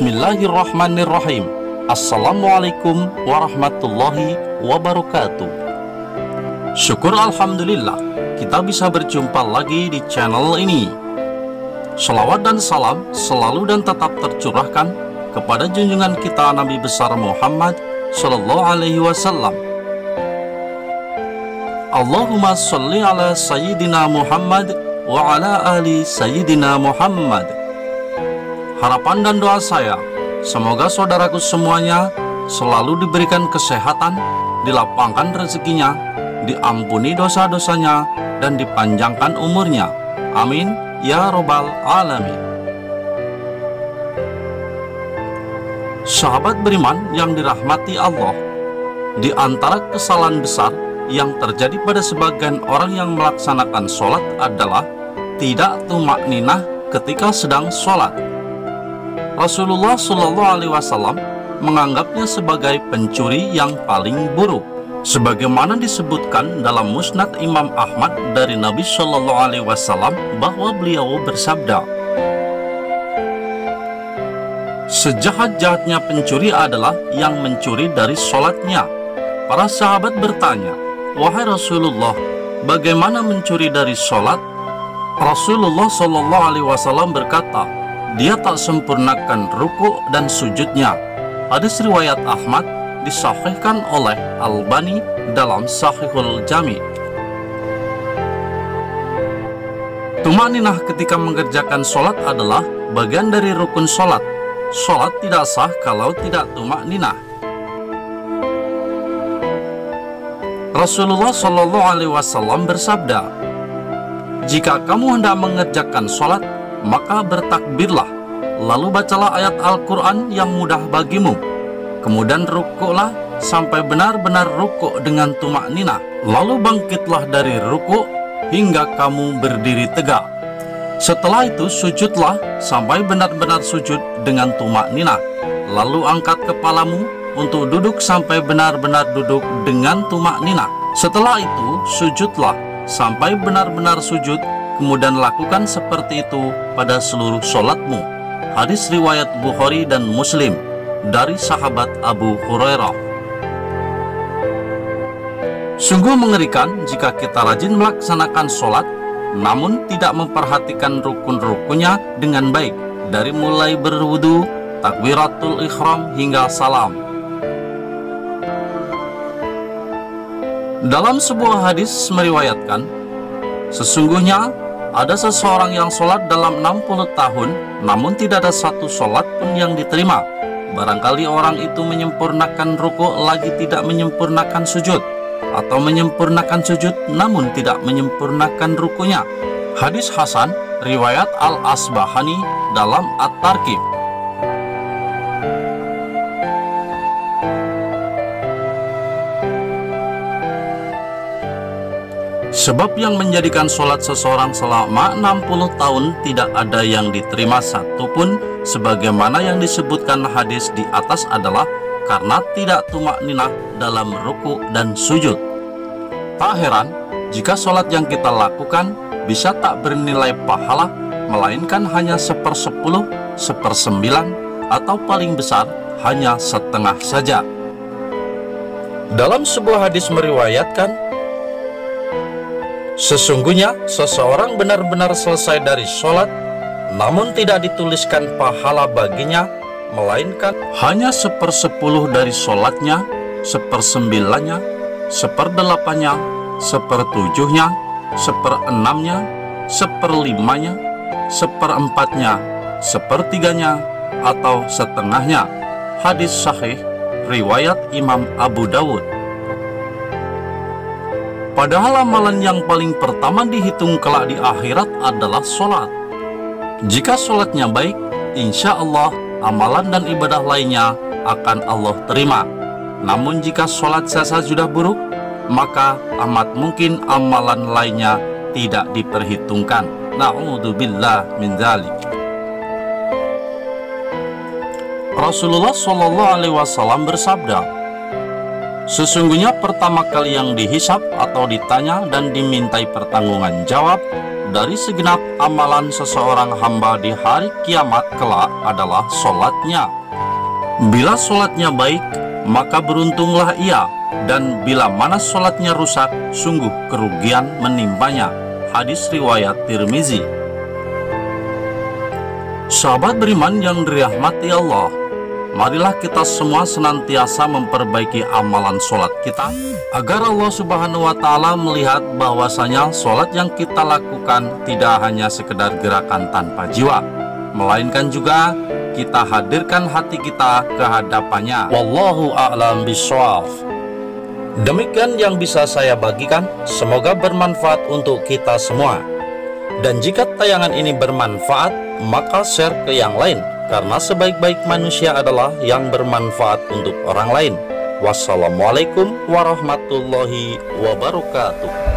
Bismillahirrahmanirrahim. Assalamualaikum warahmatullahi wabarakatuh. Syukur alhamdulillah kita bisa berjumpa lagi di channel ini. Selawat dan salam selalu dan tetap tercurahkan kepada junjungan kita Nabi besar Muhammad sallallahu alaihi wasallam. Allahumma sholli ala sayyidina Muhammad wa ala ali sayyidina Muhammad. Harapan dan doa saya, semoga saudaraku semuanya selalu diberikan kesehatan, dilapangkan rezekinya, diampuni dosa-dosanya, dan dipanjangkan umurnya. Amin ya robbal alamin. Sahabat beriman yang dirahmati Allah, di antara kesalahan besar yang terjadi pada sebagian orang yang melaksanakan sholat adalah tidak tumakninah ketika sedang sholat. Rasulullah Shallallahu Alaihi Wasallam menganggapnya sebagai pencuri yang paling buruk, sebagaimana disebutkan dalam Musnad Imam Ahmad dari Nabi Shallallahu Alaihi Wasallam bahwa beliau bersabda, sejahat-jahatnya pencuri adalah yang mencuri dari sholatnya. Para sahabat bertanya, wahai Rasulullah, bagaimana mencuri dari sholat? Rasulullah Shallallahu Alaihi Wasallam berkata, dia tak sempurnakan ruku dan sujudnya. Hadis riwayat Ahmad disahihkan oleh Albani dalam Sahihul Jami. Tumakninah ketika mengerjakan sholat adalah bagian dari rukun sholat. Sholat tidak sah kalau tidak tumakninah. Rasulullah Shallallahu Alaihi Wasallam bersabda, jika kamu hendak mengerjakan sholat, maka bertakbirlah, lalu bacalah ayat Al-Quran yang mudah bagimu, kemudian rukuklah sampai benar-benar rukuk dengan tumakninah, lalu bangkitlah dari rukuk hingga kamu berdiri tegak. Setelah itu sujudlah sampai benar-benar sujud dengan tumakninah, lalu angkat kepalamu untuk duduk sampai benar-benar duduk dengan tumakninah. Setelah itu sujudlah sampai benar-benar sujud, kemudian lakukan seperti itu pada seluruh sholatmu. Hadis riwayat Bukhari dan Muslim dari sahabat Abu Hurairah. Sungguh mengerikan jika kita rajin melaksanakan sholat, namun tidak memperhatikan rukun-rukunnya dengan baik, dari mulai berwudu, takbiratul ihram hingga salam. Dalam sebuah hadis meriwayatkan, sesungguhnya ada seseorang yang sholat dalam 60 tahun, namun tidak ada satu sholat pun yang diterima. Barangkali orang itu menyempurnakan ruku lagi tidak menyempurnakan sujud, atau menyempurnakan sujud namun tidak menyempurnakan rukunya. Hadis Hasan riwayat Al-Asbahani dalam At-Tarkib. Sebab yang menjadikan sholat seseorang selama 60 tahun tidak ada yang diterima satupun, sebagaimana yang disebutkan hadis di atas adalah karena tidak tumakninah dalam ruku dan sujud. Tak heran jika sholat yang kita lakukan bisa tak bernilai pahala, melainkan hanya 1/10, 1/9, atau paling besar hanya setengah saja. Dalam sebuah hadis meriwayatkan, sesungguhnya seseorang benar-benar selesai dari sholat, namun tidak dituliskan pahala baginya, melainkan hanya 1/10 dari sholatnya, 1/9-nya, 1/8-nya, 1/7-nya, 1/6-nya, 1/5-nya, 1/4-nya, 1/3-nya, atau setengahnya. Hadis sahih riwayat Imam Abu Dawud. Padahal amalan yang paling pertama dihitung kelak di akhirat adalah sholat. Jika sholatnya baik, insya Allah amalan dan ibadah lainnya akan Allah terima. Namun jika sholat saya sudah buruk, maka amat mungkin amalan lainnya tidak diperhitungkan. Na'udzubillah min dzalik. Rasulullah Shallallahu Alaihi Wasallam bersabda, sesungguhnya pertama kali yang dihisab atau ditanya dan dimintai pertanggungan jawab dari segenap amalan seseorang hamba di hari kiamat kelak adalah sholatnya. Bila sholatnya baik, maka beruntunglah ia, dan bila mana sholatnya rusak, sungguh kerugian menimpanya. Hadis riwayat Tirmizi. Sahabat beriman yang dirahmati Allah, marilah kita semua senantiasa memperbaiki amalan sholat kita, agar Allah Subhanahu wa Ta'ala melihat bahwasanya sholat yang kita lakukan tidak hanya sekedar gerakan tanpa jiwa, melainkan juga kita hadirkan hati kita ke hadapannya. Wallahu a'lam bishawab. Demikian yang bisa saya bagikan, semoga bermanfaat untuk kita semua. Dan jika tayangan ini bermanfaat, maka share ke yang lain, karena sebaik-baik manusia adalah yang bermanfaat untuk orang lain. Wassalamualaikum warahmatullahi wabarakatuh.